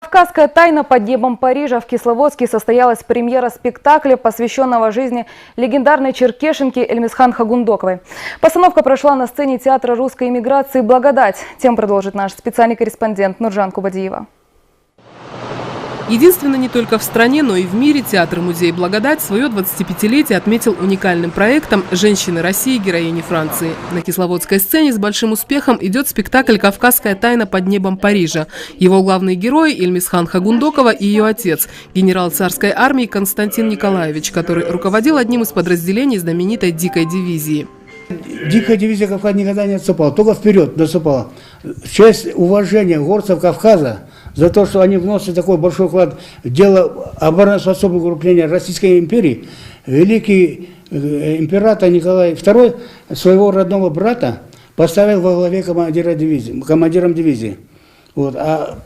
«Кавказская тайна» под небом Парижа. В Кисловодске состоялась премьера спектакля, посвященного жизни легендарной черкешенки Эльмисхан Хагундоковой. Постановка прошла на сцене театра русской эмиграции «Благодать». Тем продолжит наш специальный корреспондент Нуржан Кубадиева. Единственный не только в стране, но и в мире театр-музей «Благодать» свое 25-летие отметил уникальным проектом «Женщины России. Героини Франции». На кисловодской сцене с большим успехом идет спектакль «Кавказская тайна» под небом Парижа. Его главные герои – Эльмисхан Хагундокова и ее отец, генерал царской армии Константин Николаевич, который руководил одним из подразделений знаменитой «Дикой дивизии». Дикая дивизия Кавказа никогда не отступала, только вперед наступала. В честь уважения горцев Кавказа за то, что они вносят такой большой вклад в дело обороноспособного укрепления Российской империи, великий император Николай II своего родного брата поставил во главе командиром дивизии. Вот. А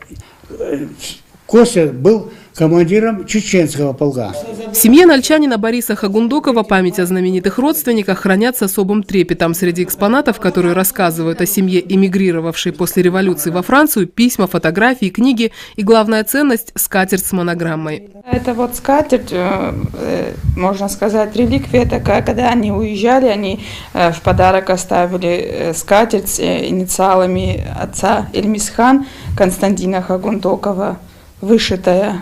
Костя был командиром чеченского полка. В семье нальчанина Бориса Хагундокова память о знаменитых родственниках хранят с особым трепетом. Среди экспонатов, которые рассказывают о семье, эмигрировавшей после революции во Францию, письма, фотографии, книги и, главная ценность – скатерть с монограммой. Это вот скатерть, можно сказать, реликвия такая. Когда они уезжали, они в подарок оставили скатерть с инициалами отца Эльмисхан Константина Хагундокова, вышитая.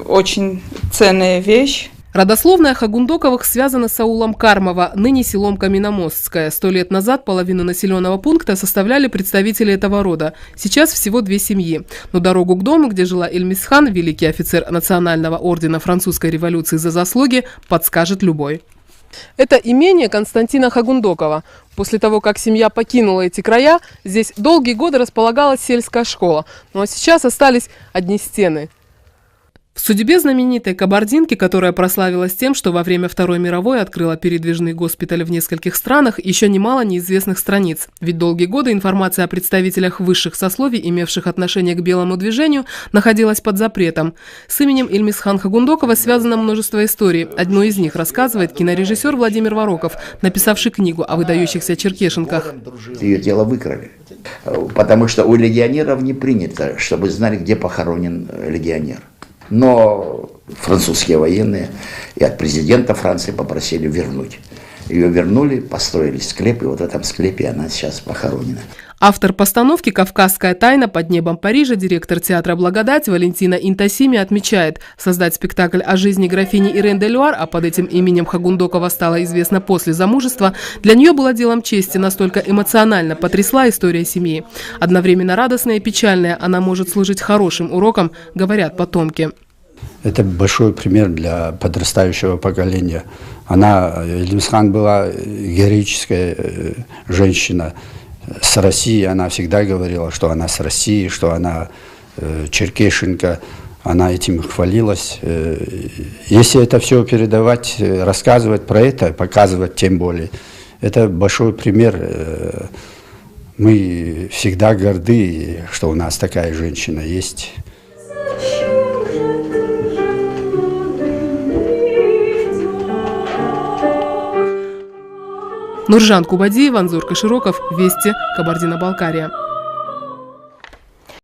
Очень ценная вещь. Родословная Хагундоковых связана с аулом Кармово, ныне селом Каменномостское. 100 лет назад половину населенного пункта составляли представители этого рода. Сейчас всего 2 семьи. Но дорогу к дому, где жила Эльмисхан, великий офицер Национального ордена Французской революции за заслуги, подскажет любой. Это имение Константина Хагундокова. После того, как семья покинула эти края, здесь долгие годы располагалась сельская школа. Ну а сейчас остались одни стены. В судьбе знаменитой кабардинки, которая прославилась тем, что во время Второй мировой открыла передвижные госпитали в нескольких странах, еще немало неизвестных страниц. Ведь долгие годы информация о представителях высших сословий, имевших отношение к белому движению, находилась под запретом. С именем Эльмисхан Хагундокова связано множество историй. Одну из них рассказывает кинорежиссер Владимир Вороков, написавший книгу о выдающихся черкешенках. Ее тело выкрали, потому что у легионеров не принято, чтобы знали, где похоронен легионер. Но французские военные и от президента Франции попросили вернуть. Ее вернули, построили склеп, и вот в этом склепе она сейчас похоронена. Автор постановки «Кавказская тайна» под небом Парижа, директор театра «Благодать» Валентина Интасими отмечает, создать спектакль о жизни графини Ирен де Люар, а под этим именем Хагундокова стало известно после замужества, для нее было делом чести, настолько эмоционально потрясла история семьи. Одновременно радостная и печальная, она может служить хорошим уроком, говорят потомки. Это большой пример для подрастающего поколения. Эльмисхан была героическая женщина. С Россией она всегда говорила, что она с Россией, что она черкешенка. Она этим хвалилась. Если это все передавать, рассказывать про это, показывать тем более, это большой пример. Мы всегда горды, что у нас такая женщина есть. Нуржан Кубадиев, Анзор Кашироков, Вести, Кабардино-Балкария.